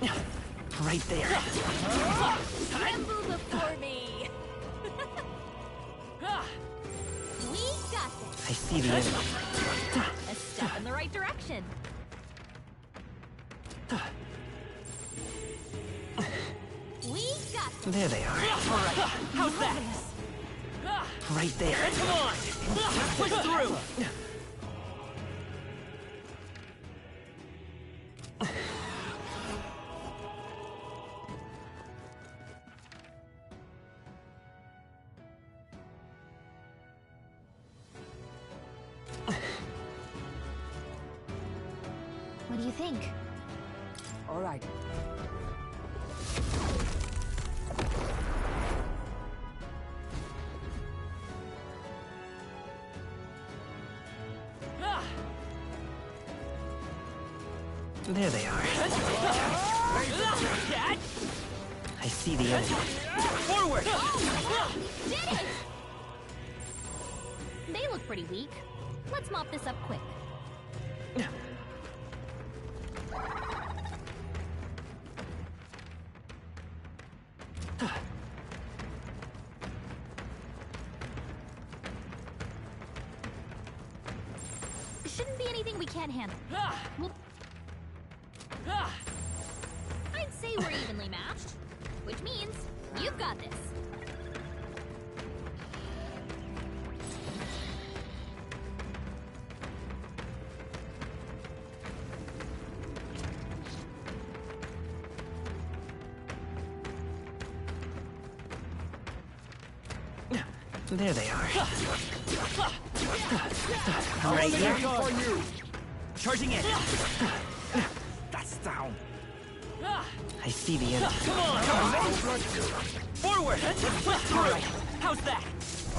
Right there. Tremble before me. We got this. I see the enemy. A step in the right direction. We got this. There they are. All right. How's that? Right there. Come on. Let's push through. What do you think? All right. There they are. I see the enemy. Forward. Did it! They look pretty weak. Let's mop this up quick. Shouldn't be anything we can't handle. We'll... I'd say we're evenly matched, which means you've got this. There they are. Right here. Charging in. That's down. I see the enemy. Come on. Forward. Let's push through. How's that?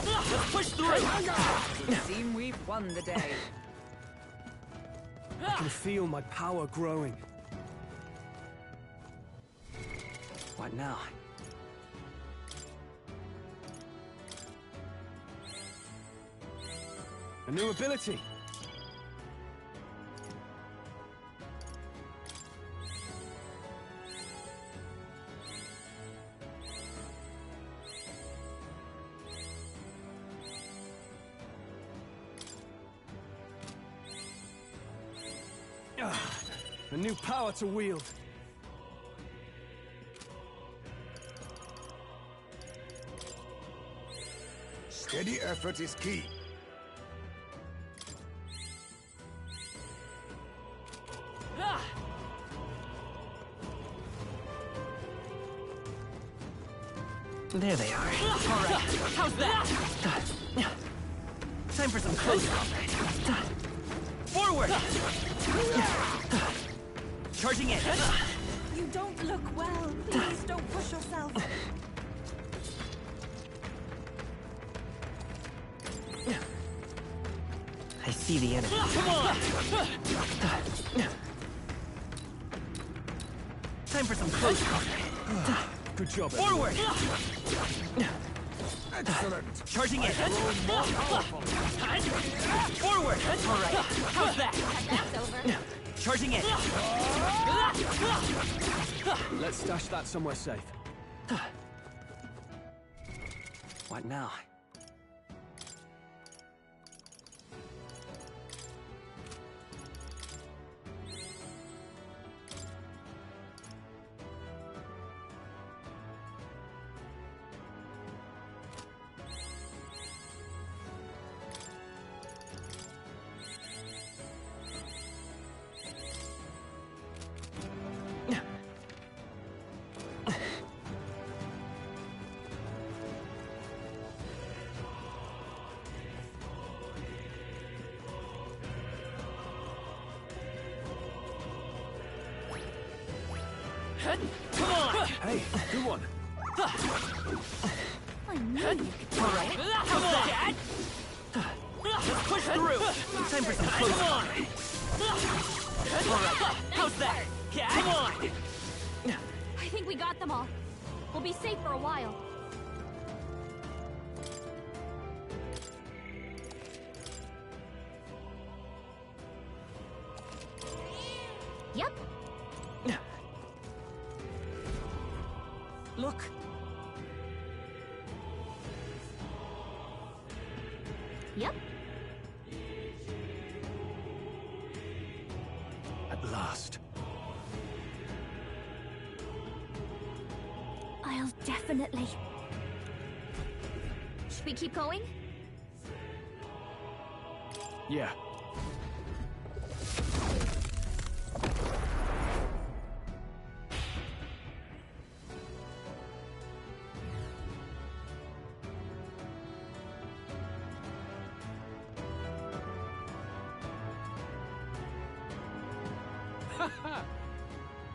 Let's push through. Team, we've won the day. I can feel my power growing. What now? A new ability. A new power to wield. Steady effort is key. There they are. All right. How's that? Time for some close combat. Forward. Charging in. You don't look well. Please don't push yourself. I see the enemy. Come on. Time for some close combat. Good job. Forward. Excellent. Charging in. Forward. All right. How's that? That's over. Charging in. Let's stash that somewhere safe. What now? Come on. Hey, good one. I knew you could. All right. Come on. Let's push through. Time for some close Come on. combat. All right. How's that? Come on. I think we got them all. We'll be safe for a while. Yep. Yep. At last. I'll definitely... Should we keep going? Yeah.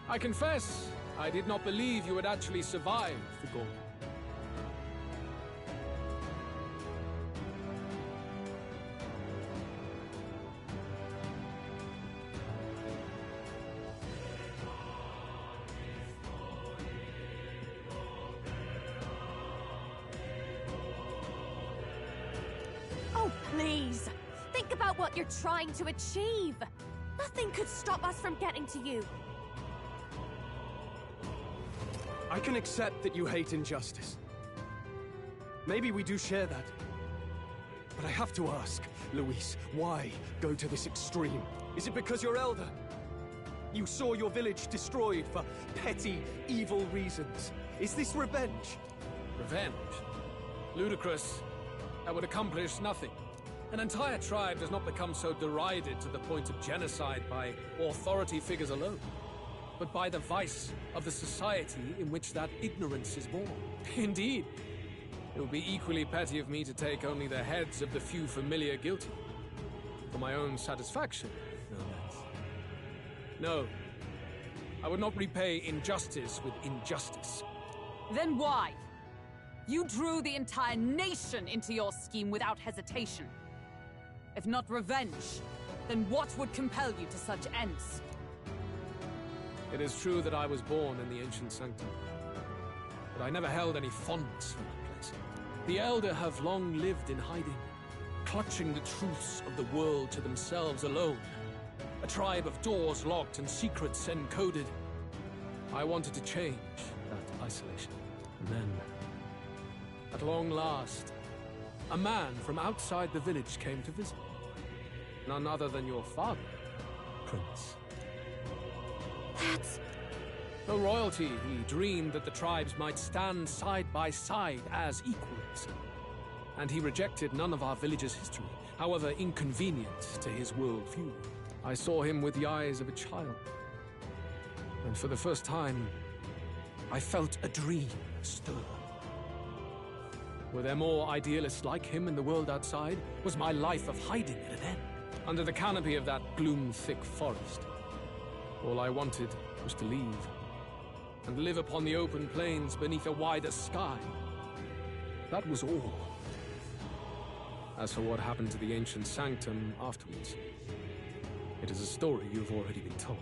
I confess, I did not believe you would actually survive the gauntlet. Oh, please. Think about what you're trying to achieve. Nothing could stop us from getting to you. I can accept that you hate injustice. Maybe we do share that. But I have to ask, Luis, why go to this extreme? Is it because you're elder? You saw your village destroyed for petty, evil reasons. Is this revenge? Revenge? Ludicrous. That would accomplish nothing. An entire tribe does not become so derided to the point of genocide by authority figures alone, but by the vice of the society in which that ignorance is born. Indeed, it would be equally petty of me to take only the heads of the few familiar guilty. For my own satisfaction, no less. No, I would not repay injustice with injustice. Then why? You drew the entire nation into your scheme without hesitation. If not revenge, then what would compel you to such ends? It is true that I was born in the ancient sanctum, but I never held any fondness for that place. The Elder have long lived in hiding, clutching the truths of the world to themselves alone. A tribe of doors locked and secrets encoded. I wanted to change that isolation. And then, at long last, a man from outside the village came to visit. None other than your father, Prince. That's... Though royalty, he dreamed that the tribes might stand side by side as equals. And he rejected none of our village's history, however inconvenient to his worldview. I saw him with the eyes of a child. And for the first time, I felt a dream stir. Were there more idealists like him in the world outside? Was my life of hiding at an end? Under the canopy of that gloom-thick forest, all I wanted was to leave, and live upon the open plains beneath a wider sky. That was all. As for what happened to the ancient sanctum afterwards, it is a story you've already been told.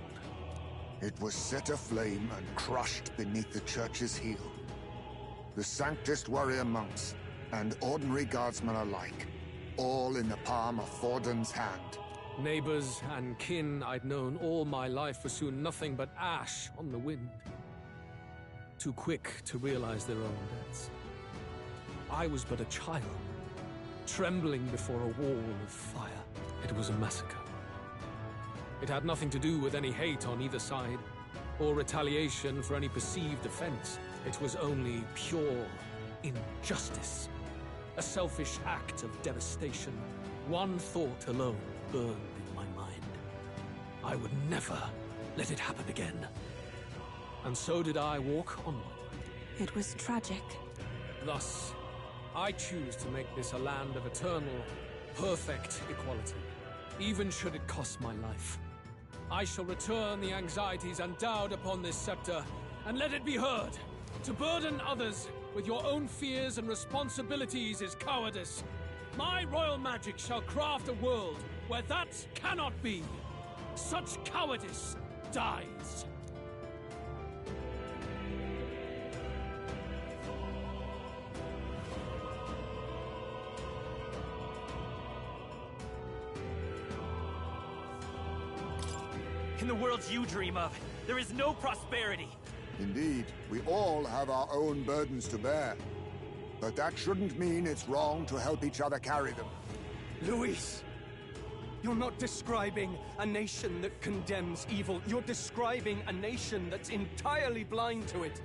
It was set aflame and crushed beneath the church's heel. The Sanctist warrior monks and ordinary guardsmen alike, all in the palm of Forden's hand. Neighbors and kin I'd known all my life were soon nothing but ash on the wind. Too quick to realize their own deaths. I was but a child, trembling before a wall of fire. It was a massacre. It had nothing to do with any hate on either side, or retaliation for any perceived offense. It was only pure injustice. A selfish act of devastation. One thought alone burned in my mind. I would never let it happen again. And so did I walk onward. It was tragic. Thus, I choose to make this a land of eternal, perfect equality, even should it cost my life. I shall return the anxieties endowed upon this scepter, and let it be heard. To burden others with your own fears and responsibilities is cowardice. My royal magic shall craft a world where that cannot be. Such cowardice dies. In the worlds you dream of, there is no prosperity. Indeed, we all have our own burdens to bear. But that shouldn't mean it's wrong to help each other carry them. Luis! You're not describing a nation that condemns evil. You're describing a nation that's entirely blind to it.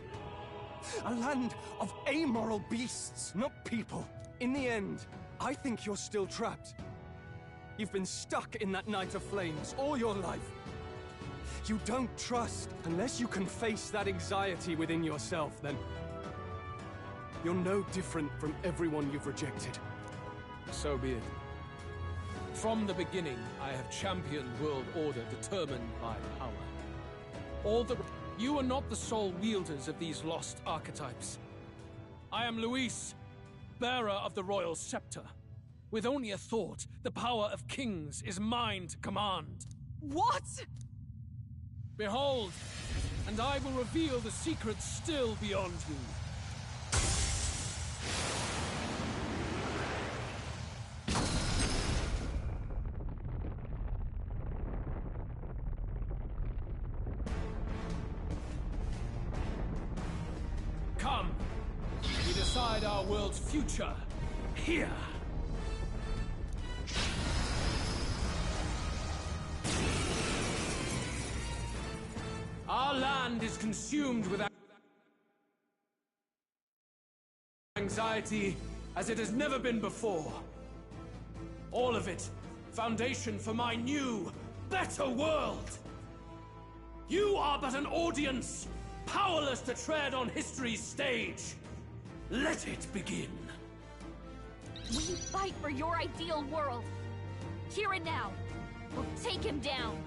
A land of amoral beasts, not people. In the end, I think you're still trapped. You've been stuck in that night of flames all your life. You don't trust. Unless you can face that anxiety within yourself, then you're no different from everyone you've rejected. So be it. From the beginning, I have championed world order determined by power. You are not the sole wielders of these lost archetypes. I am Luis, bearer of the royal scepter. With only a thought, the power of kings is mine to command. What? Behold, and I will reveal the secrets still beyond you. Come, we decide our world's future here. Our land is consumed with anxiety as it has never been before. All of it, foundation for my new, better world. You are but an audience, powerless to tread on history's stage. Let it begin. We fight for your ideal world. Here and now. We'll take him down.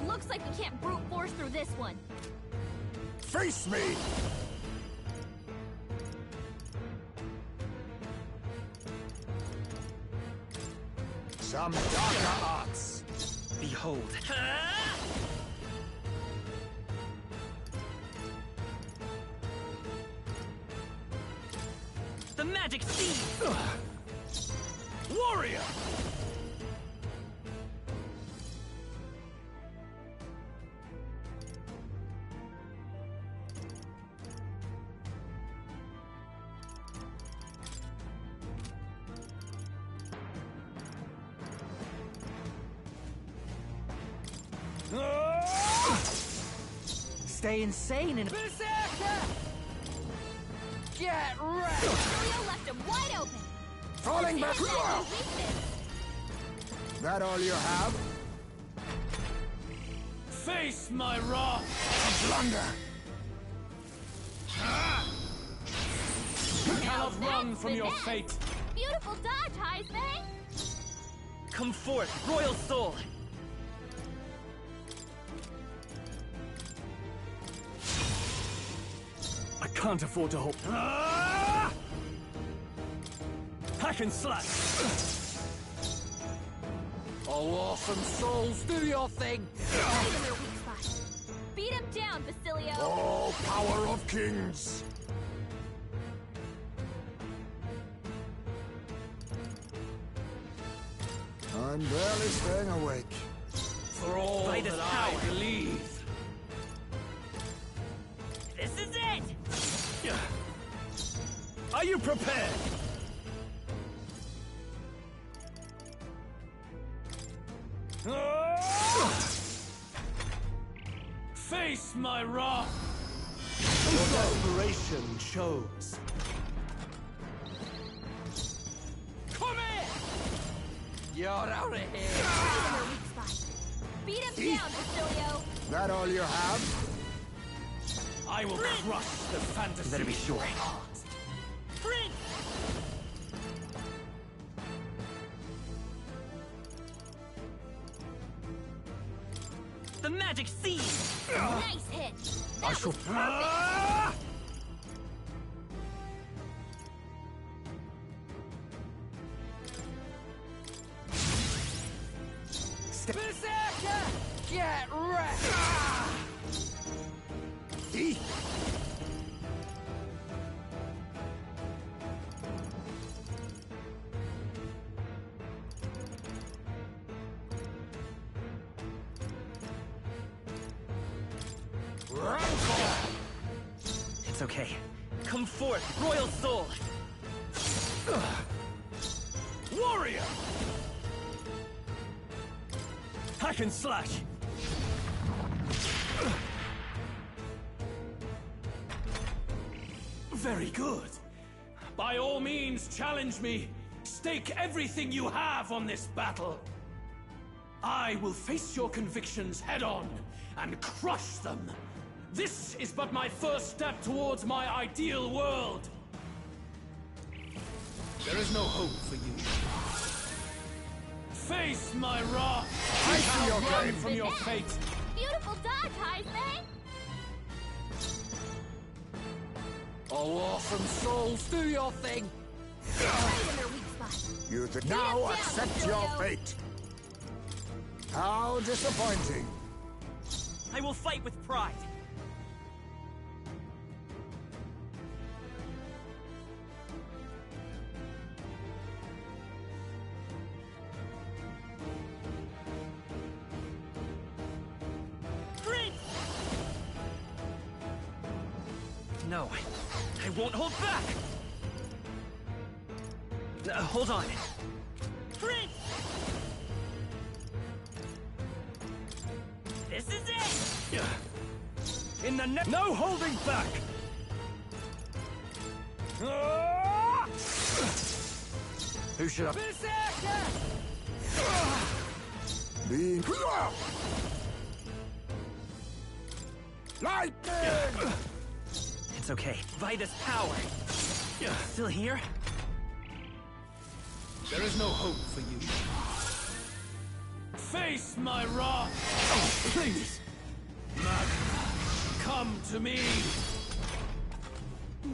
Looks like we can't brute force through this one. Face me! Some darker arts. Behold. The magic seed! Warrior! Stay insane and Berserker! Get wrecked! Julio left him wide open. Falling back! That's his weakness. That all you have? Face my wrath! A blunder! You cannot run from your fate! Beautiful dodge, Heisman! come forth, royal soul! I can't afford to hold. Hack and slash! Oh, awesome souls, do your thing! Find him in a weak spot. Beat him down, Basilio! All power of kings! I'm barely staying awake. For all By this that power. I believe. This is it! Are you prepared? Face my wrath! Your desperation shows. Come here! You're out of here! Find him in a weak spot. Beat him down, Basilio! That all you have? I will crush the fantasy. You better be sure. Prince! The magic seed! Nice hit! That was perfect! Berserker! Get wrecked! Eat! It's okay. Come forth, royal soul! Warrior! Hack and slash! Very good. By all means, challenge me. Stake everything you have on this battle. I will face your convictions head-on and crush them. This is but my first step towards my ideal world. There is no hope for you. Face my wrath. I shall run from your fate. Beautiful dodge, Heisman! Oh, awesome souls, do your thing! Right in their weak spot. You Beat now him down, accept your Basilio. fate. How disappointing. I will fight with pride. Prince! No, I won't hold back! Hold on. Prince! This is it! In the no holding back! Who should I... Berserker! Be... Lightning! It's okay. Vitus power. Still here? There is no hope for you. Face my wrath! Please! Come to me!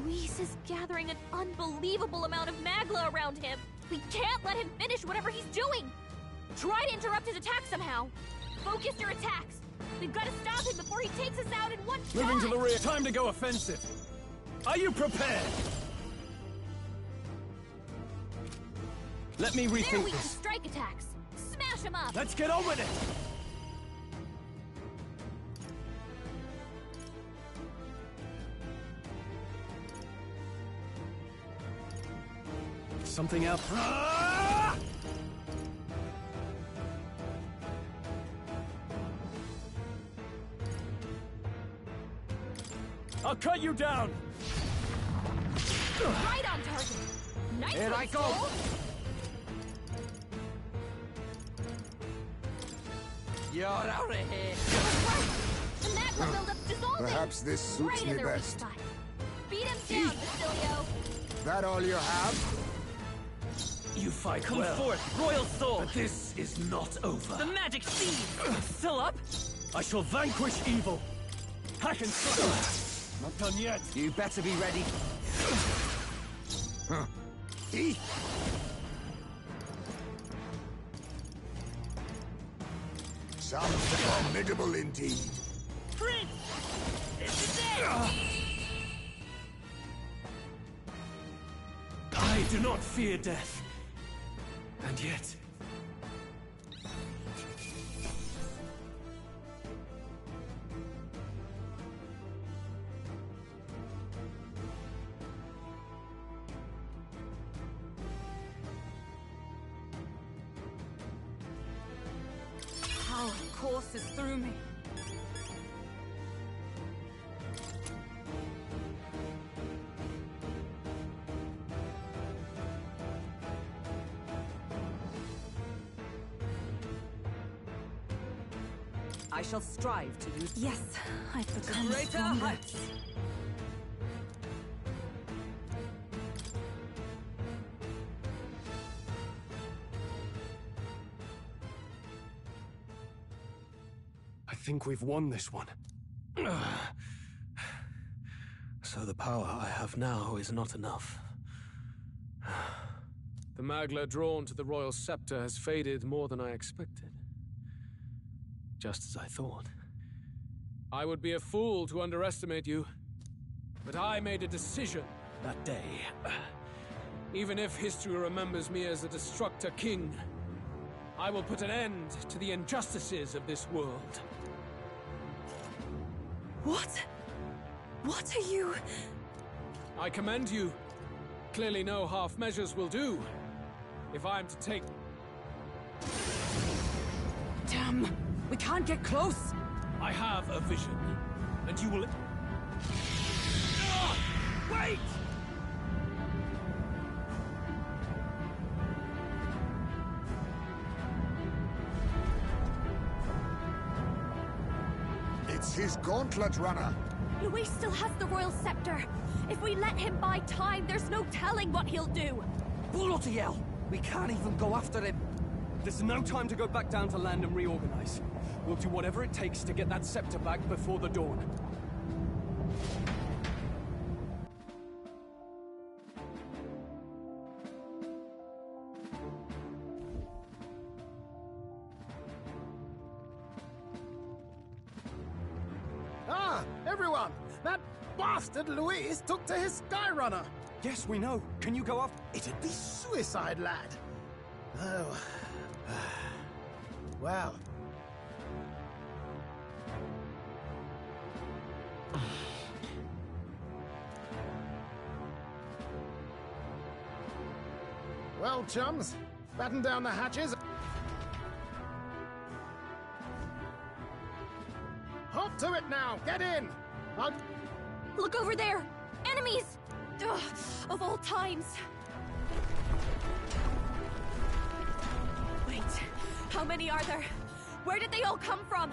Luis is gathering an unbelievable amount of magla around him. We can't let him finish whatever he's doing. Try to interrupt his attack somehow. Focus your attacks. We've got to stop him before he takes us out in one shot. Moving to the rear. Time to go offensive. Are you prepared? Let me They're rethink weak to this. strike attacks. Smash him up. Let's get on with it! Something else. Ah! I'll cut you down! Right on target. Nice Here one, I go. Soul. You're out of here! The magma buildup's dissolving. Perhaps this suits right me in their weak best. spot. Beat him down, Basilio. That all you have? You fight Come well, forth, royal soul! but this is not over. The magic seed! Still up? I shall vanquish evil! Hack and slash! Not done yet! You better be ready. Eat. Sounds formidable indeed. Prince! This is it! I do not fear death. And yet... Power courses through me. I shall strive to use Yes, I've become greater stronger. heights. I think we've won this one. So the power I have now is not enough. The magla drawn to the royal scepter has faded more than I expected. Just as I thought. I would be a fool to underestimate you, but I made a decision that day. Even if history remembers me as a destructor king, I will put an end to the injustices of this world. What? What are you... I commend you. Clearly no half measures will do. If I'm to take... Damn! We can't get close! I have a vision, and you will... Wait! It's his gauntlet runner. Luis still has the royal scepter. If we let him buy time, there's no telling what he'll do. Bloody hell! We can't even go after him. There's no time to go back down to land and reorganize. We'll do whatever it takes to get that scepter back before the dawn. Ah, everyone! That bastard Luis took to his Skyrunner! Yes, we know. Can you go after... It'd be suicide, lad. Oh. Well. Well, chums, batten down the hatches. Hop to it now! Get in! Look over there! Enemies! Ugh, of all times. Wait, how many are there? Where did they all come from?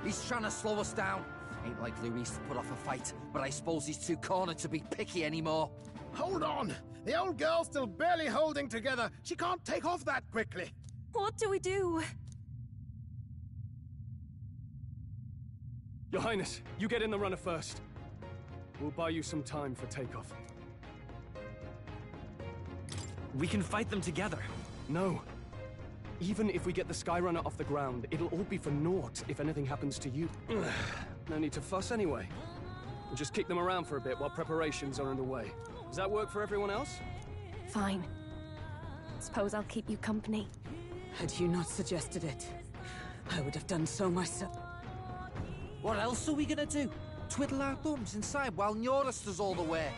He's trying to slow us down. Ain't like Luis to put off a fight, but I suppose he's too cornered to be picky anymore. Hold on! The old girl's still barely holding together. She can't take off that quickly. What do we do? Your Highness, you get in the runner first. We'll buy you some time for takeoff. We can fight them together. No. Even if we get the Skyrunner off the ground, it'll all be for naught if anything happens to you. No need to fuss anyway. We'll just kick them around for a bit while preparations are underway. Does that work for everyone else? Fine. Suppose I'll keep you company. Had you not suggested it, I would have done so myself. What else are we gonna do? Twiddle our thumbs inside while Norris does all the work.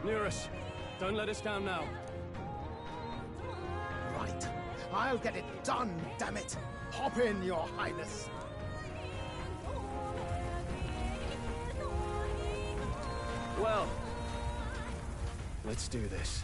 Nearus, don't let us down now. Right. I'll get it done, damn it! Hop in, Your Highness! Well, let's do this.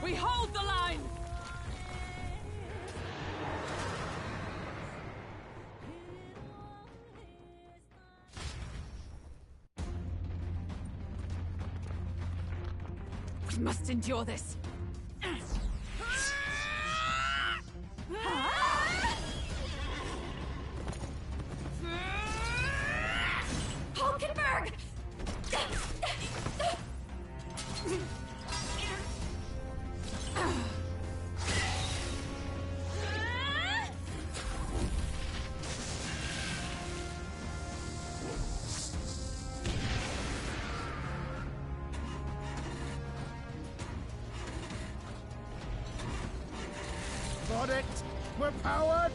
We hold the line! We must endure this. Hulkenberg! Got it! We're powered!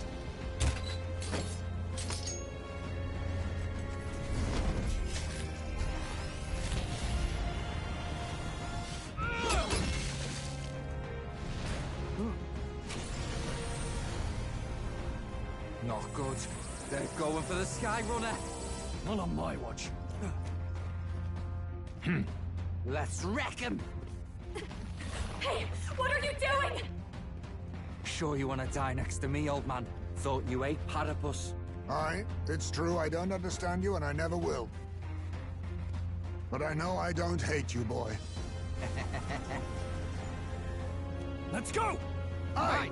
Not good. They're going for the Sky Runner. Not on my watch. Let's wreck him! Hey, what are you doing? Sure you want to die next to me, old man? Thought you ate platypus. Aye, it's true I don't understand you and I never will. But I know I don't hate you, boy. Let's go! Aye!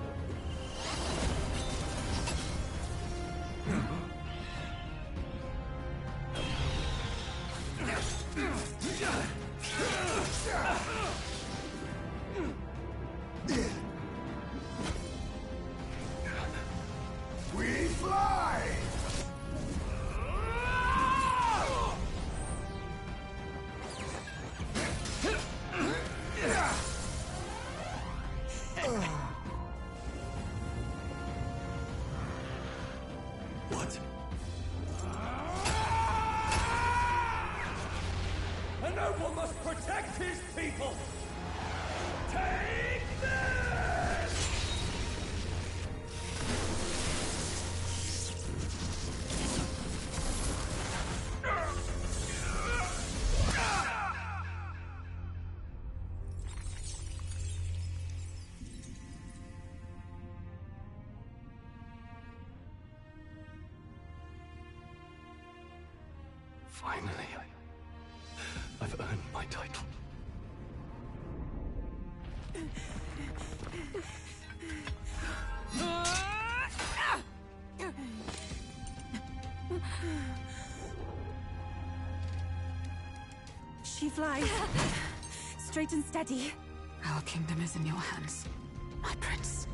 We fly! What? A noble must protect his people! Take this! Finally, I've earned my title. She flies. Straight and steady. Our kingdom is in your hands, my prince.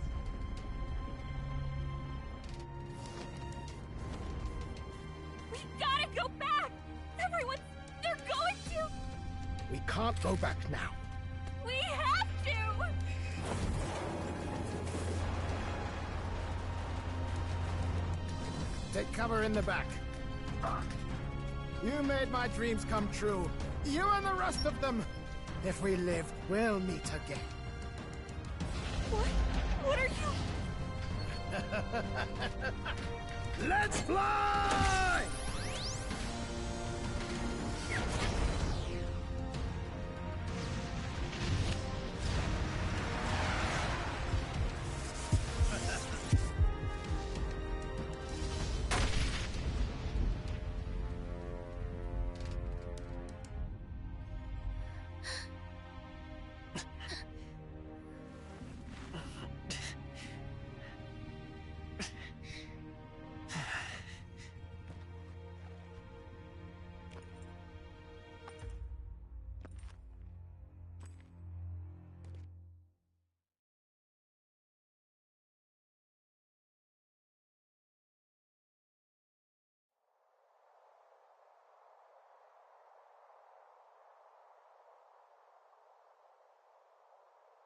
We gotta go back! Everyone, they're going to! We can't go back now. We have to! Take cover in the back. You made my dreams come true. You and the rest of them. If we live, we'll meet again. What? What are you... Let's fly!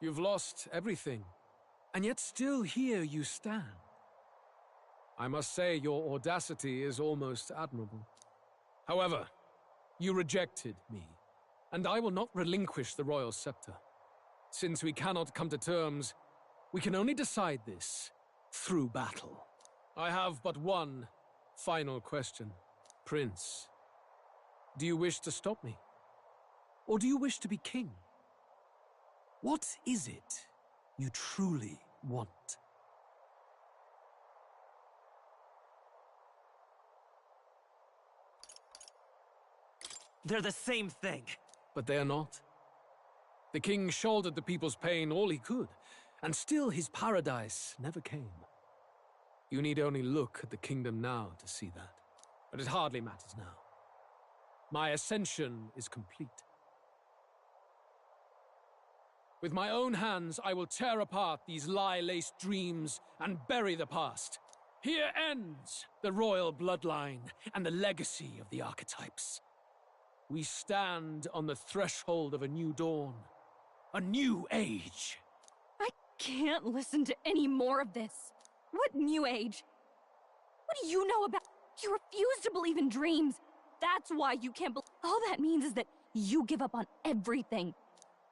You've lost everything, and yet still here you stand. I must say your audacity is almost admirable. However, you rejected me, and I will not relinquish the royal scepter. Since we cannot come to terms, we can only decide this through battle. I have but one final question. Prince, do you wish to stop me? Or do you wish to be king? What is it you truly want? They're the same thing. But they are not. The king shouldered the people's pain all he could, and still his paradise never came. You need only look at the kingdom now to see that. But it hardly matters now. My ascension is complete. With my own hands, I will tear apart these lie-laced dreams and bury the past. Here ends the royal bloodline and the legacy of the archetypes. We stand on the threshold of a new dawn, a new age. I can't listen to any more of this. What new age? What do you know about... You refuse to believe in dreams. That's why you can't believe... All that means is that you give up on everything.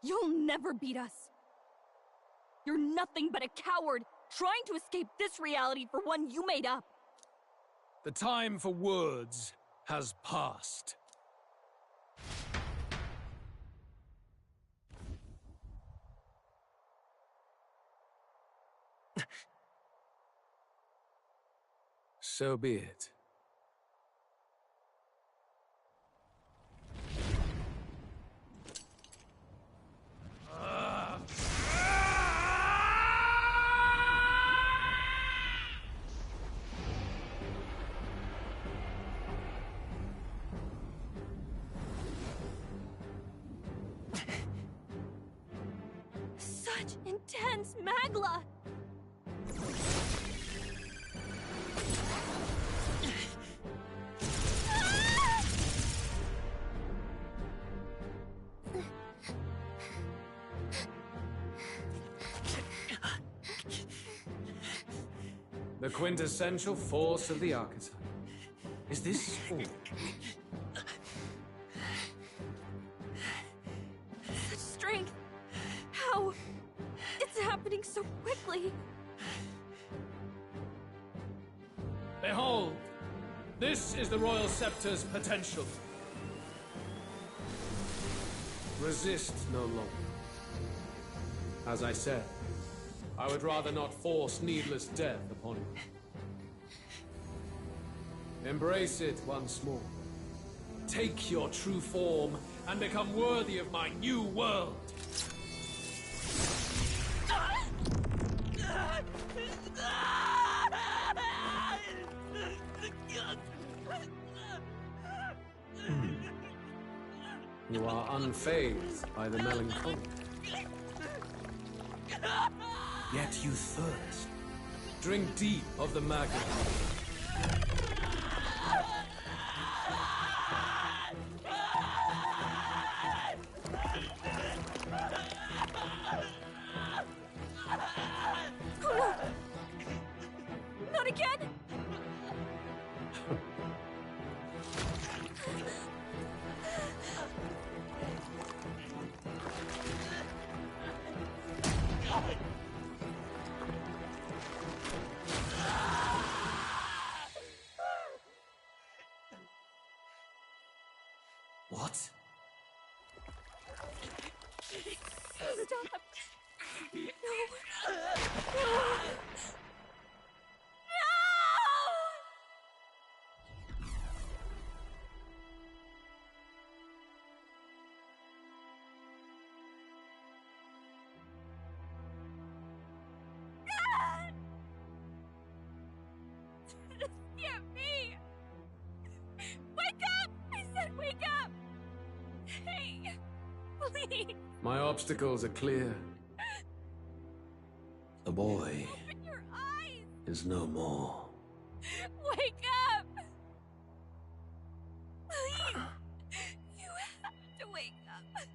You'll never beat us. You're nothing but a coward, trying to escape this reality for one you made up. The time for words has passed. So be it. Such intense magla! The quintessential force of the archetype. Is this all? Such strength! How? It's happening so quickly! Behold! This is the Royal Scepter's potential. Resist no longer. As I said, I would rather not force needless death upon you. Embrace it once more. Take your true form and become worthy of my new world. You are unfazed by the melancholy. Yet you thirst. Drink deep of the magma. Oh, no. Not again! What? Stop! No! Get me! Wake up! I said wake up! Hey, please! My obstacles are clear. The boy Open your eyes! is no more. Wake up! Please! You have to wake up!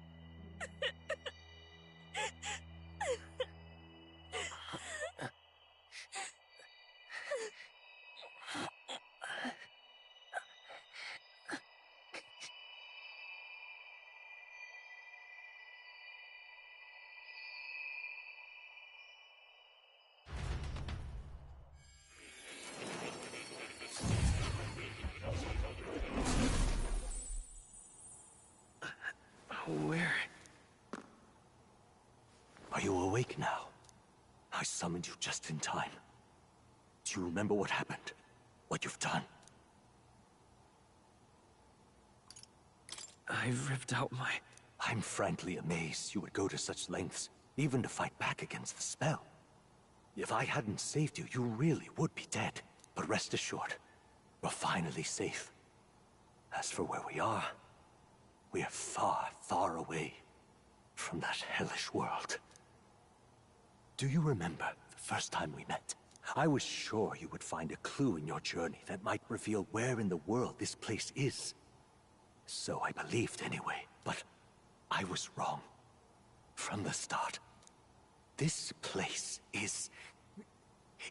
Where? Are you awake now? I summoned you just in time. Do you remember what happened? What you've done? I ripped out my... I'm frankly amazed you would go to such lengths, even to fight back against the spell. If I hadn't saved you, you really would be dead. But rest assured, we're finally safe. As for where we are far, far away from that hellish world. Do you remember the first time we met? I was sure you would find a clue in your journey that might reveal where in the world this place is. So I believed anyway, but I was wrong. From the start. This place is...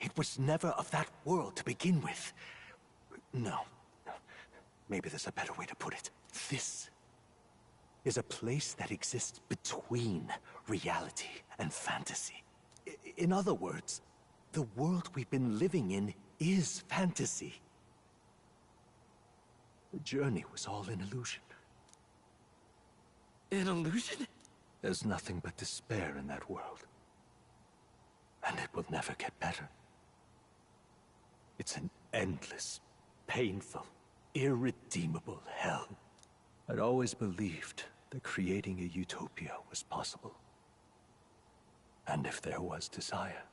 It was never of that world to begin with. No. Maybe there's a better way to put it. This is a place that exists between reality and fantasy. In other words, the world we've been living in is fantasy. The journey was all an illusion. An illusion? There's nothing but despair in that world. And it will never get better. It's an endless, painful, irredeemable hell. I'd always believed that creating a utopia was possible. And if there was desire,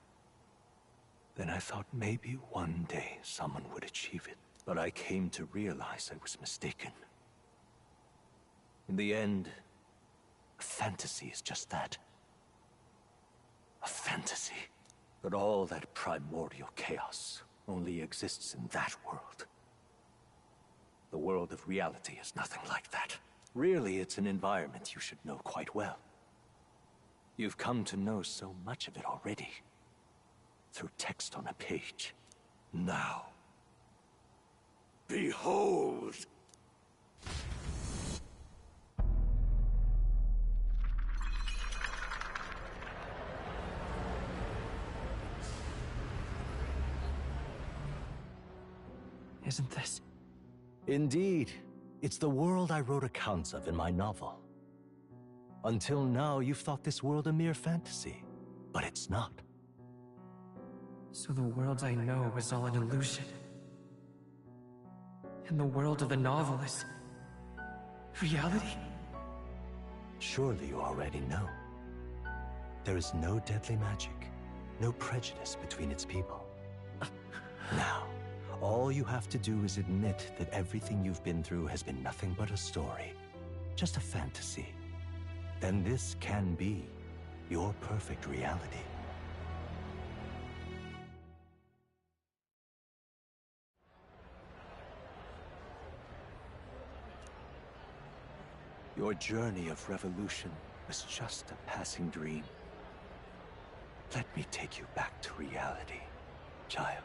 then I thought maybe one day someone would achieve it. But I came to realize I was mistaken. In the end, a fantasy is just that. A fantasy. But all that primordial chaos only exists in that world. The world of reality is nothing like that. Really, it's an environment you should know quite well. You've come to know so much of it already. Through text on a page. Now, behold! Isn't this? Indeed. It's the world I wrote accounts of in my novel. Until now, you've thought this world a mere fantasy. But it's not. So the world I know is all an illusion. And the world of the novel is reality? Surely you already know. There is no deadly magic, no prejudice between its people. Now, all you have to do is admit that everything you've been through has been nothing but a story, just a fantasy. Then this can be your perfect reality. Your journey of revolution was just a passing dream. Let me take you back to reality, child.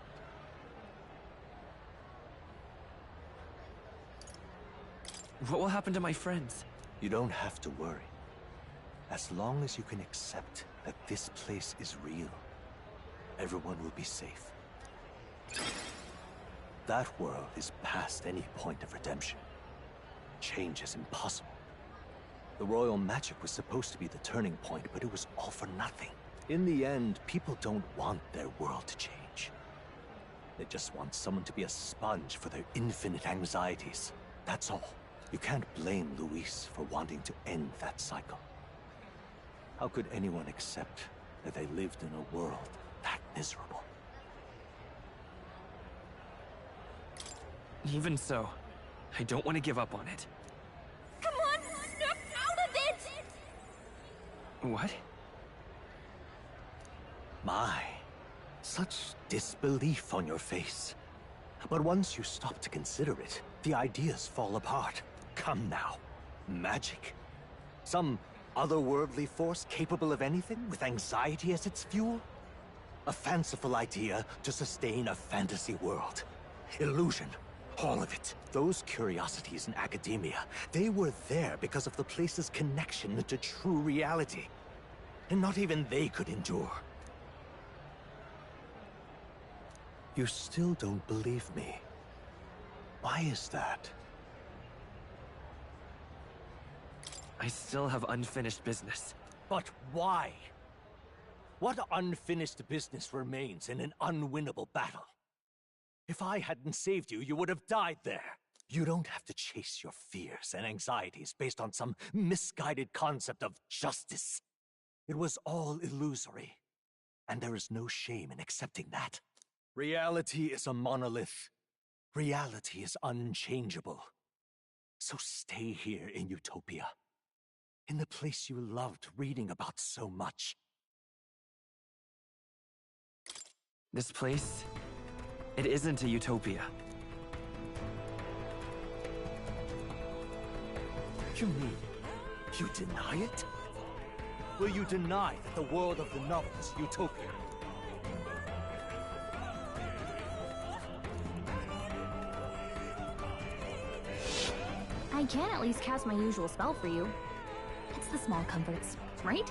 What will happen to my friends? You don't have to worry. As long as you can accept that this place is real, everyone will be safe. That world is past any point of redemption. Change is impossible. The royal magic was supposed to be the turning point, but it was all for nothing. In the end, people don't want their world to change. They just want someone to be a sponge for their infinite anxieties. That's all. You can't blame Luis for wanting to end that cycle. How could anyone accept that they lived in a world that miserable? Even so, I don't want to give up on it. Come on, snap out of it! What? My, such disbelief on your face. But once you stop to consider it, the ideas fall apart. Come now. Magic? Some otherworldly force capable of anything with anxiety as its fuel? A fanciful idea to sustain a fantasy world. Illusion. All of it. Those curiosities in academia, they were there because of the place's connection to true reality. And not even they could endure. You still don't believe me. Why is that? I still have unfinished business. But why? What unfinished business remains in an unwinnable battle? If I hadn't saved you, you would have died there. You don't have to chase your fears and anxieties based on some misguided concept of justice. It was all illusory, and there is no shame in accepting that. Reality is a monolith. Reality is unchangeable. So stay here in Utopia, in the place you loved reading about so much. This place, it isn't a utopia. You mean, you deny it? Will you deny that the world of the novel is Utopia? I can at least cast my usual spell for you. It's the small comforts, right?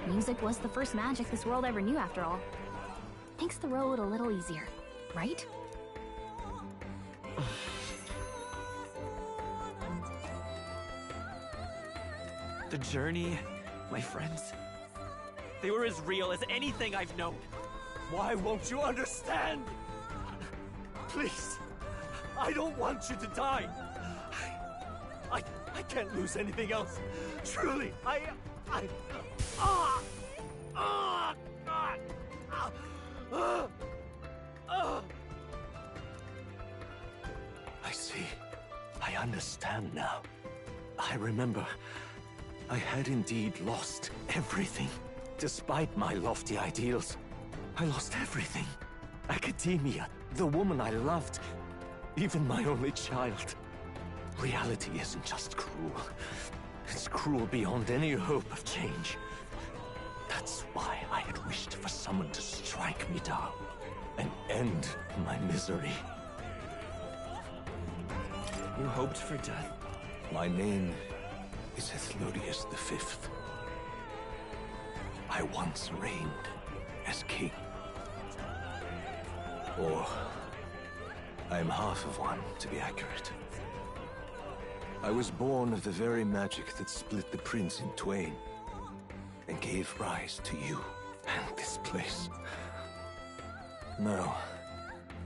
Music was the first magic this world ever knew, after all. Makes the road a little easier, right? The journey, my friends, they were as real as anything I've known. Why won't you understand? Please, I don't want you to die. I can't lose anything else. Truly, I see. I understand now. I remember. I had indeed lost everything. Despite my lofty ideals, I lost everything. Academia, the woman I loved, even my only child. Reality isn't just cruel. It's cruel beyond any hope of change. That's why I had wished for someone to strike me down and end my misery. You hoped for death? My name is Ethlodius V. I once reigned as king. Or, I'm half of one, to be accurate. I was born of the very magic that split the prince in twain, and gave rise to you and this place. No,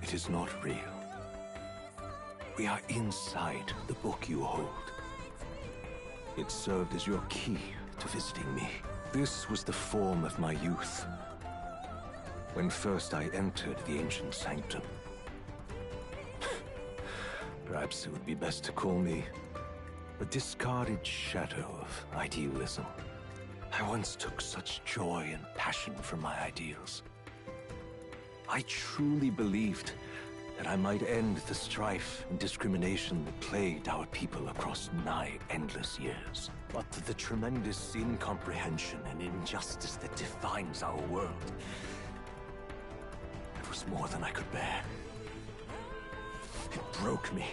it is not real. We are inside the book you hold. It served as your key to visiting me. This was the form of my youth, when first I entered the ancient sanctum. Perhaps it would be best to call me a discarded shadow of idealism. I once took such joy and passion from my ideals. I truly believed that I might end the strife and discrimination that plagued our people across nigh endless years. But the tremendous incomprehension and injustice that defines our world, it was more than I could bear. It broke me.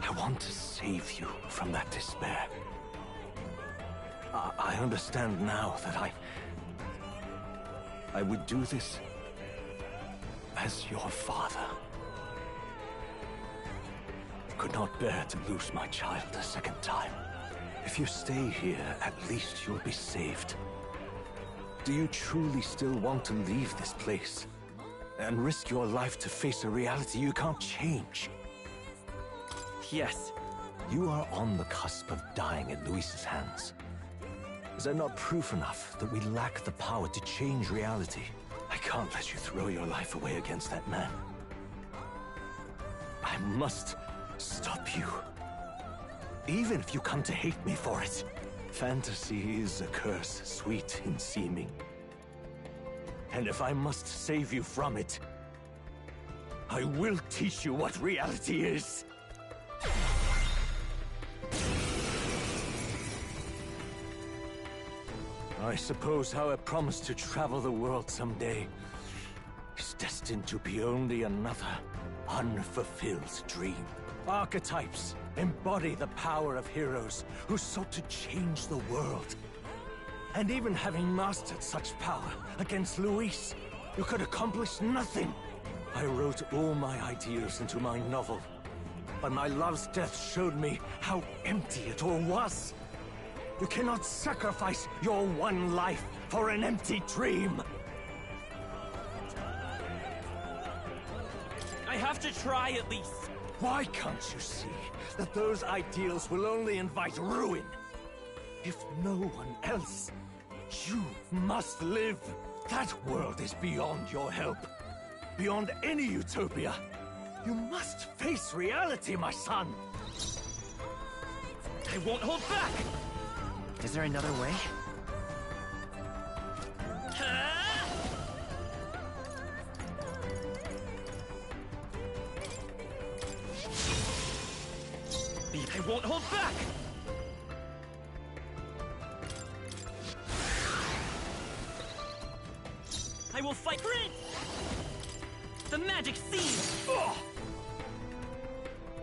I want to save you from that despair. I understand now that I would do this as your father. I could not bear to lose my child a second time. If you stay here, at least you'll be saved. Do you truly still want to leave this place and risk your life to face a reality you can't change? Yes. You are on the cusp of dying at Luis's hands. Is that not proof enough that we lack the power to change reality? I can't let you throw your life away against that man. I must stop you. Even if you come to hate me for it. Fantasy is a curse, sweet in seeming. And if I must save you from it, I will teach you what reality is. I suppose our promise to travel the world someday is destined to be only another unfulfilled dream. Archetypes embody the power of heroes who sought to change the world. And even having mastered such power against Luis, you could accomplish nothing. I wrote all my ideals into my novel, but my love's death showed me how empty it all was. You cannot sacrifice your one life for an empty dream. I have to try at least. Why can't you see that those ideals will only invite ruin? If no one else, you must live. That world is beyond your help. Beyond any utopia. You must face reality, my son. I won't hold back! Is there another way? I won't hold back! I will fight for it! The magic seed!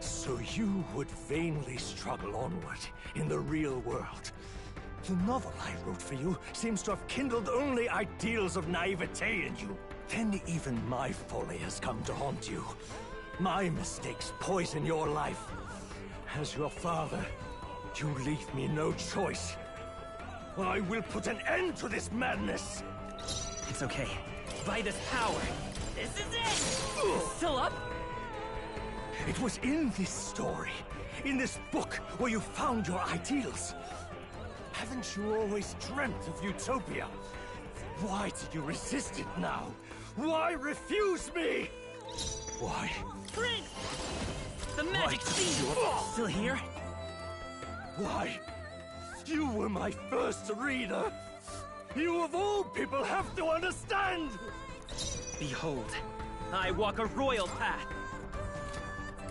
So you would vainly struggle onward in the real world. The novel I wrote for you seems to have kindled only ideals of naivete in you. Then even my folly has come to haunt you. My mistakes poison your life. As your father, you leave me no choice. I will put an end to this madness! It's okay. By this power, this is it! Still up? It was in this story, in this book, where you found your ideals. Haven't you always dreamt of utopia? Why did you resist it now? Why refuse me? Why? Prince! The magic seed! Still here? Why? You were my first reader. You of all people have to understand! Behold, I walk a royal path.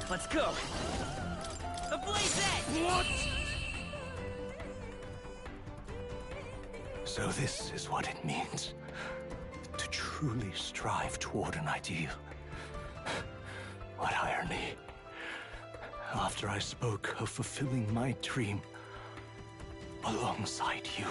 Let's go! The blaze edge! What? So this is what it means to truly strive toward an ideal. What irony. After I spoke of fulfilling my dream alongside you.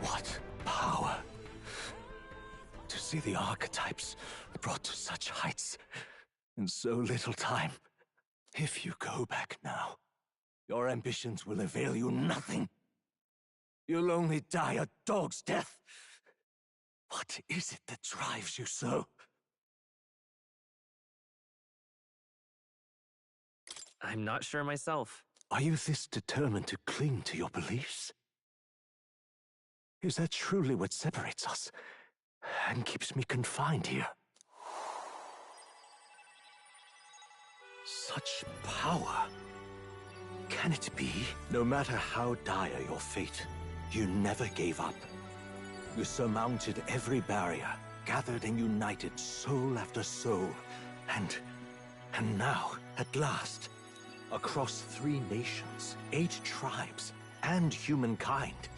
What power! To see the archetypes brought to such heights in so little time. If you go back now, your ambitions will avail you nothing. You'll only die a dog's death. What is it that drives you so? I'm not sure myself. Are you this determined to cling to your beliefs? Is that truly what separates us and keeps me confined here? Such power. Can it be? No matter how dire your fate, you never gave up. You surmounted every barrier, gathered and united soul after soul, and now, at last, across 3 nations, 8 tribes, and humankind.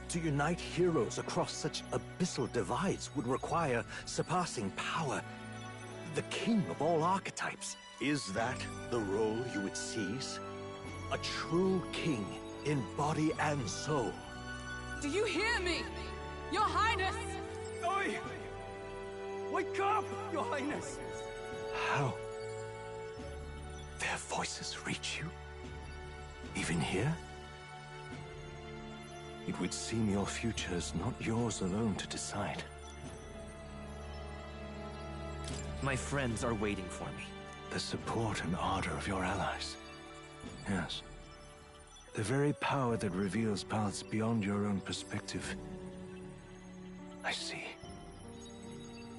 To unite heroes across such abyssal divides would require surpassing power. The king of all archetypes. Is that the role you would seize? A true king in body and soul. Do you hear me? Your Highness! Oi! Wake up, Your Highness! How? Their voices reach you? Even here? It would seem your future is not yours alone to decide. My friends are waiting for me. The support and ardor of your allies. Yes. The very power that reveals paths beyond your own perspective. I see.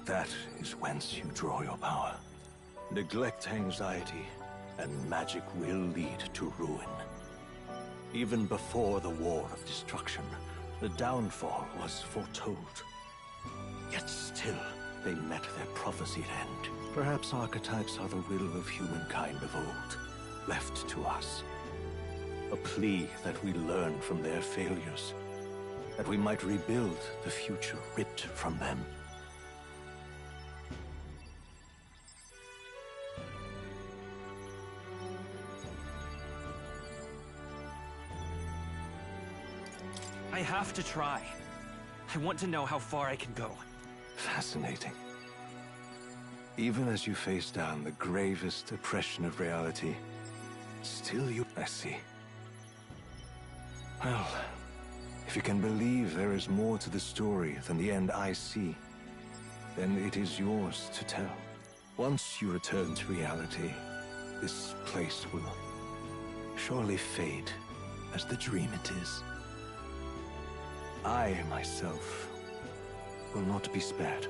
That is whence you draw your power. Neglect anxiety, and magic will lead to ruin. Even before the War of Destruction, the downfall was foretold. Yet still, they met their prophesied end. Perhaps archetypes are the will of humankind of old, left to us. A plea that we learn from their failures, that we might rebuild the future ripped from them. I have to try. I want to know how far I can go. Fascinating. Even as you face down the gravest oppression of reality, still you... I see. Well, if you can believe there is more to the story than the end I see, then it is yours to tell. Once you return to reality, this place will surely fade as the dream it is. I, myself, will not be spared.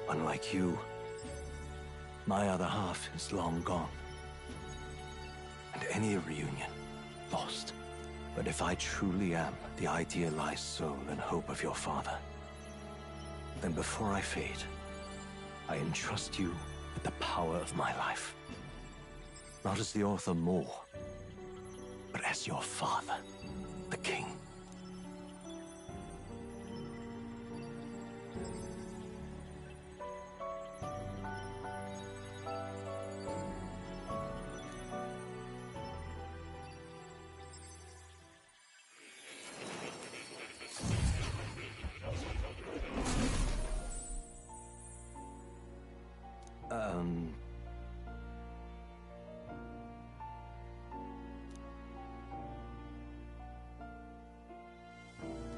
Unlike you, my other half is long gone. And any reunion, lost. But if I truly am the idealized soul and hope of your father, then before I fade, I entrust you with the power of my life. Not as the author more, but as your father, the king.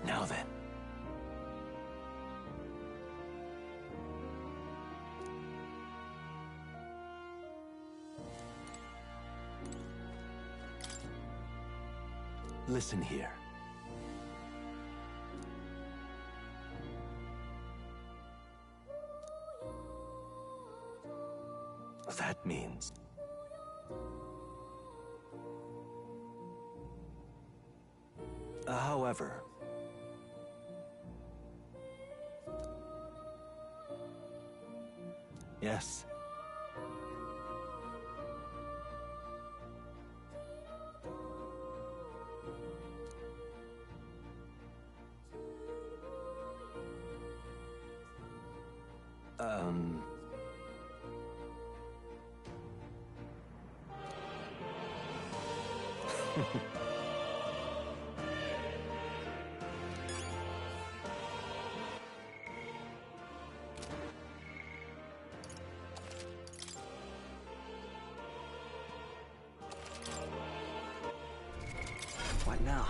Now then. Listen here. That means... However... Yes. What now?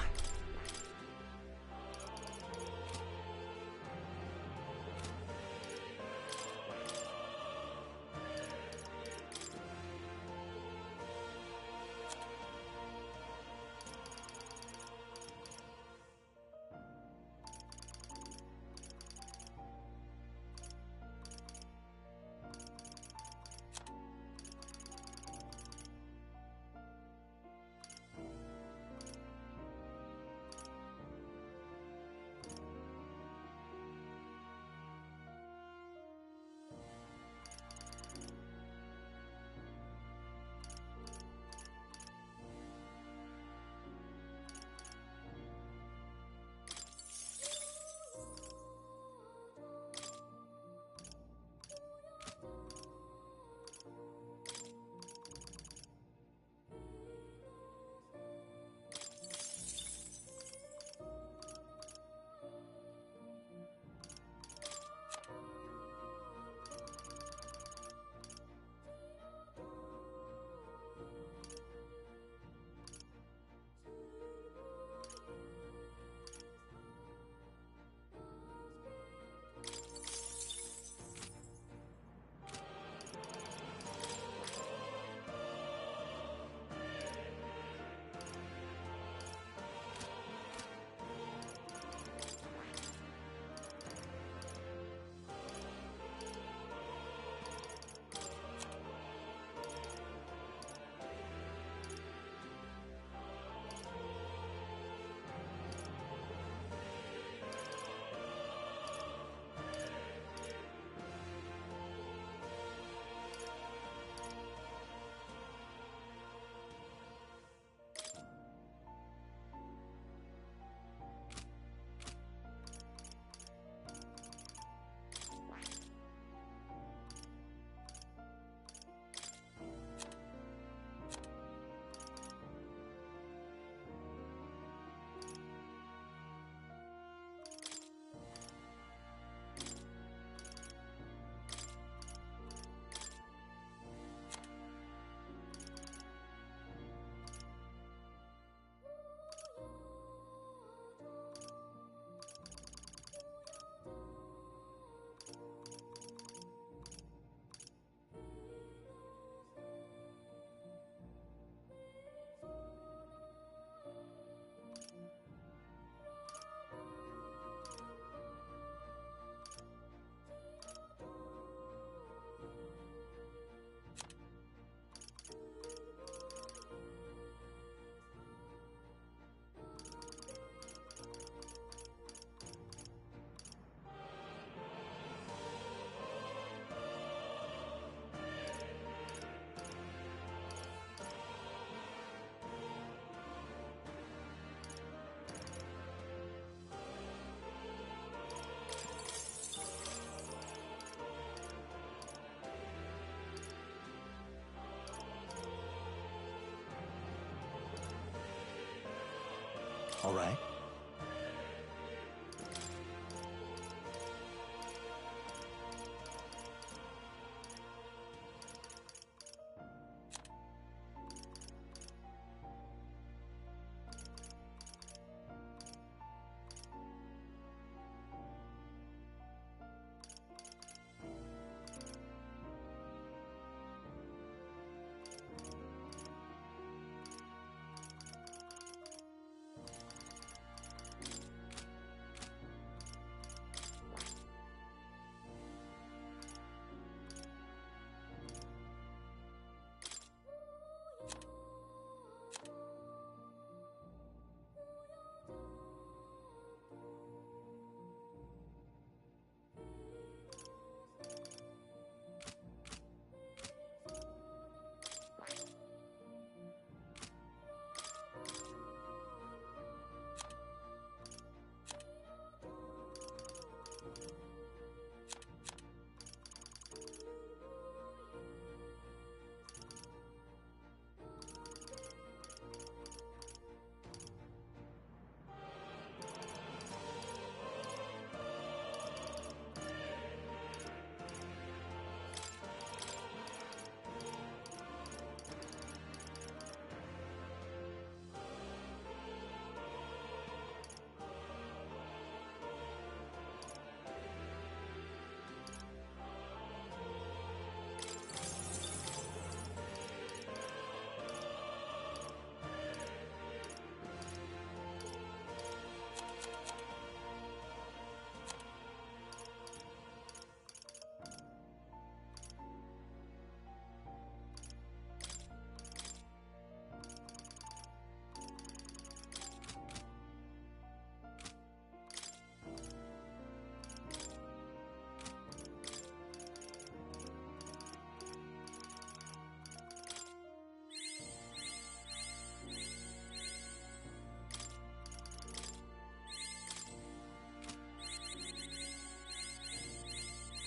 right?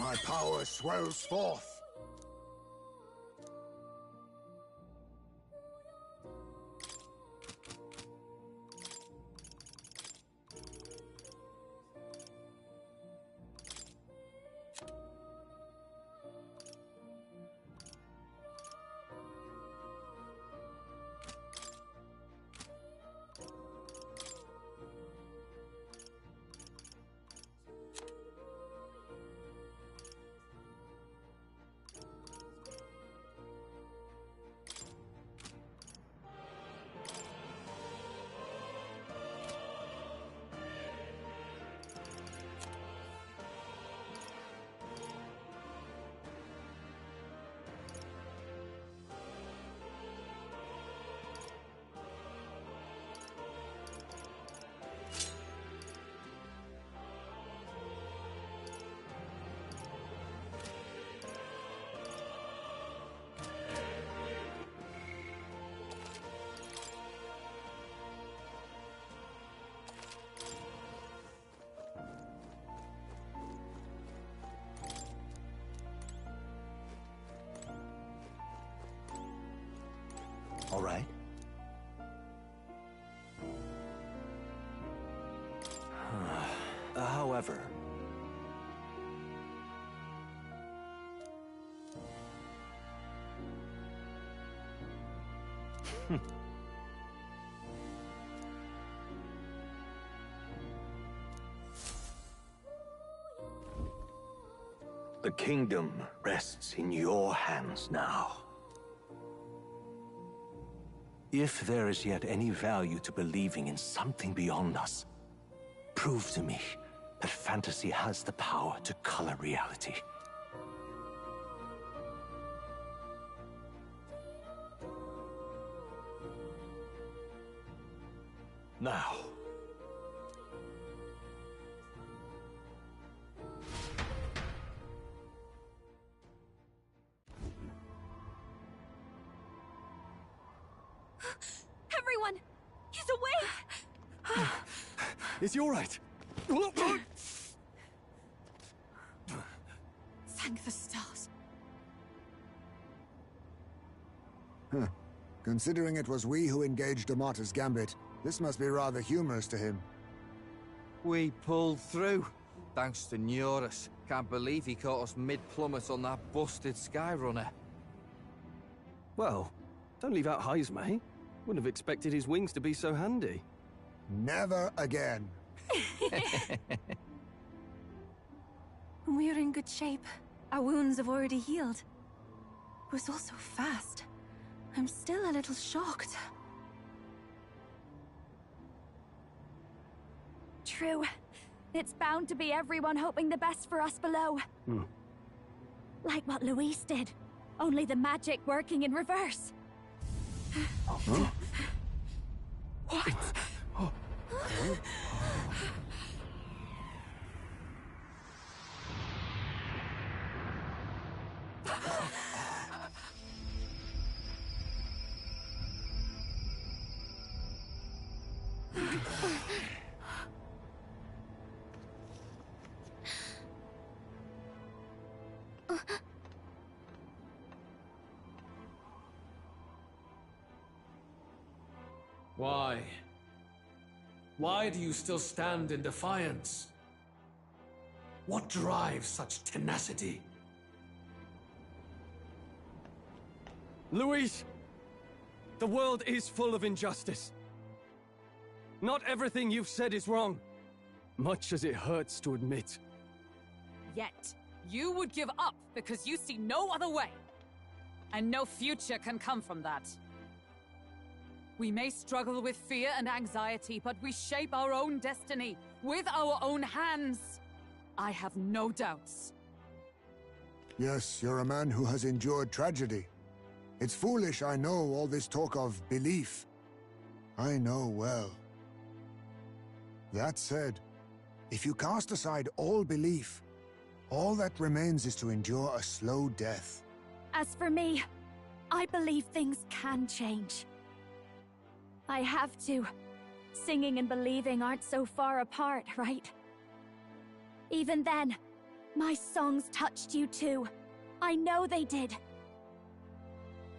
My power swells forth. All right? However... The kingdom rests in your hands now. If there is yet any value to believing in something beyond us, prove to me that fantasy has the power to color reality. Now. Everyone! He's awake! Is he all right? Thank the stars. Huh. Considering it was we who engaged Amata's gambit, This must be rather humorous to him. We pulled through, thanks to Neurus. Can't believe he caught us mid-plummet on that busted Skyrunner. Well, don't leave out Heisme. Wouldn't have expected his wings to be so handy. Never again. We're in good shape. Our wounds have already healed. It was all so fast. I'm still a little shocked. True. It's bound to be everyone hoping the best for us below. Like what Luis did. Only the magic working in reverse. Huh? What? Why? Why do you still stand in defiance? What drives such tenacity? Luis! The world is full of injustice. Not everything you've said is wrong, much as it hurts to admit. Yet, you would give up because you see no other way. And no future can come from that. We may struggle with fear and anxiety, but we shape our own destiny with our own hands. I have no doubts. Yes, you're a man who has endured tragedy. It's foolish, I know, all this talk of belief. I know well. That said, if you cast aside all belief, all that remains is to endure a slow death. As for me, I believe things can change. I have to. Singing and believing aren't so far apart, right? Even then, my songs touched you too. I know they did.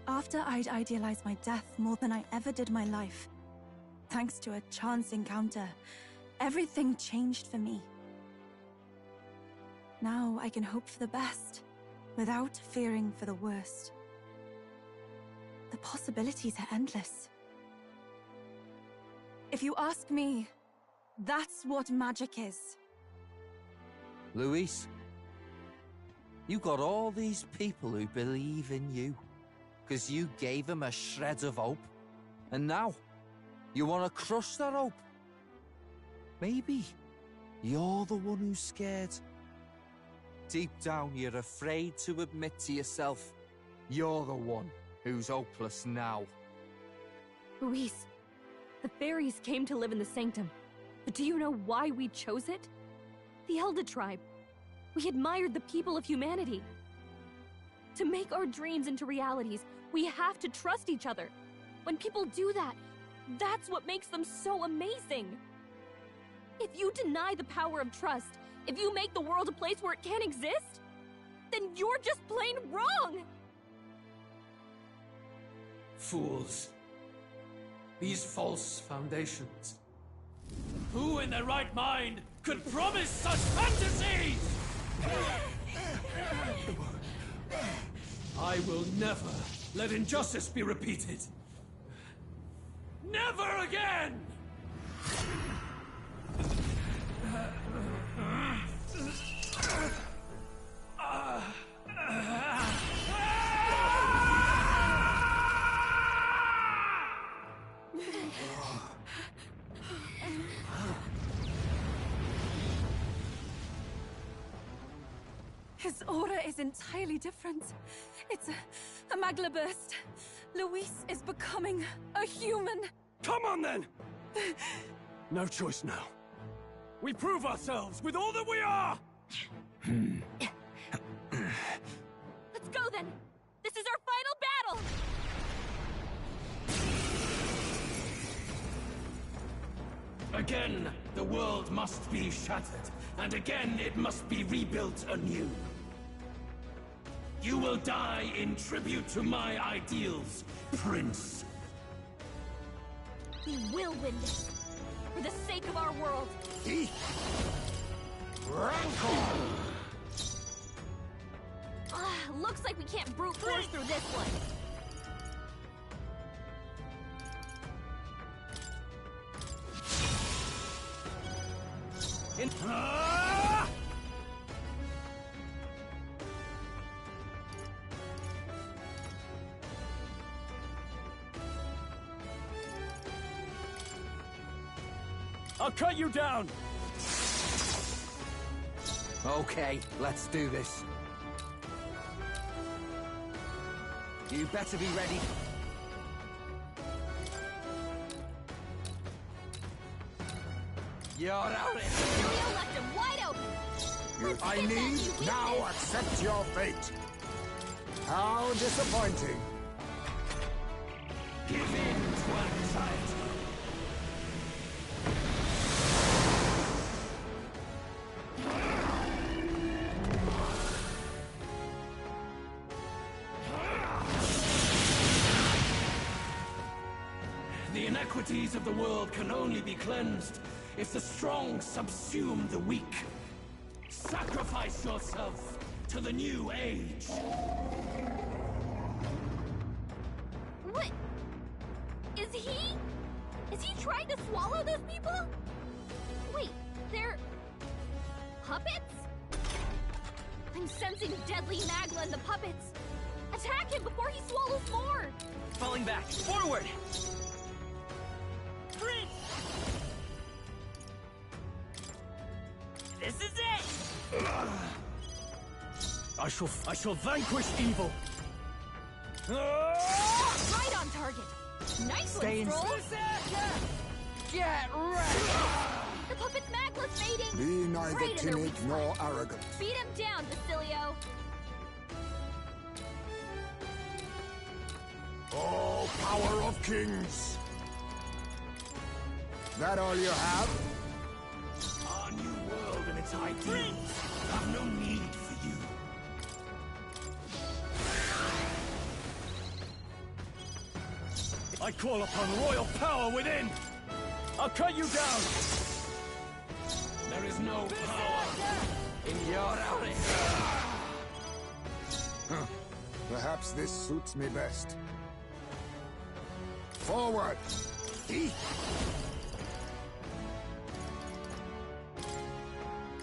After I'd idealized my death more than I ever did my life, thanks to a chance encounter, everything changed for me. Now I can hope for the best, without fearing for the worst. The possibilities are endless. If you ask me, that's what magic is. Luis, you got all these people who believe in you, because you gave them a shred of hope. And now, you want to crush that hope. Maybe you're the one who's scared. Deep down, you're afraid to admit to yourself, you're the one who's hopeless now. Luis, the fairies came to live in the Sanctum. But do you know why we chose it? The Elder Tribe. We admired the people of humanity. To make our dreams into realities, we have to trust each other. When people do that, that's what makes them so amazing. If you deny the power of trust, if you make the world a place where it can't exist, then you're just plain wrong! Fools. These false foundations. Who in their right mind could promise such fantasies? I will never let injustice be repeated. Never again! His aura is entirely different. It's a magla burst. Luis is becoming a human. Come on then! No choice now. We prove ourselves with all that we are! Let's go then! This is our final battle! Again, the world must be shattered, and again it must be rebuilt anew. You will die in tribute to my ideals, Prince. We will win this. For the sake of our world. Rancor! Looks like we can't brute force through this one. I'll cut you down! Okay, let's do this. You better be ready. You're out of here! Julio left him wide open! If I need, now accept your fate. How disappointing. Give in to anxiety. The inequities of the world can only be cleansed if the strong subsume the weak. Sacrifice yourself to the new age. What? Is he trying to swallow those people? Wait, they're... puppets? I'm sensing deadly Magla in the puppets. Attack him before he swallows more! Falling back. Forward! This is it! I shall vanquish evil! Right on target! Nice Stay one, in- Stroll! Get ready! The puppet's Magla's fading! Be neither Right in their timid weak spot. nor arrogant. Beat him down, Basilio! Oh, power of kings! That all you have? Our new world and its ideals have no need for you. I call upon royal power within! I'll cut you down! There is no power In your out Perhaps this suits me best. Forward!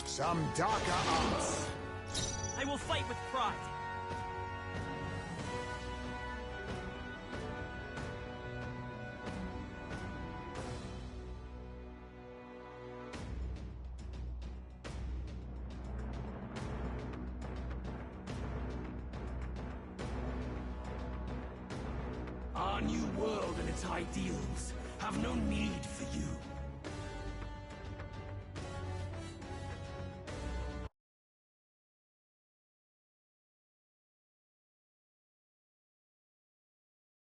Some darker arts. I will fight with pride. Our new world and its ideals have no need for you.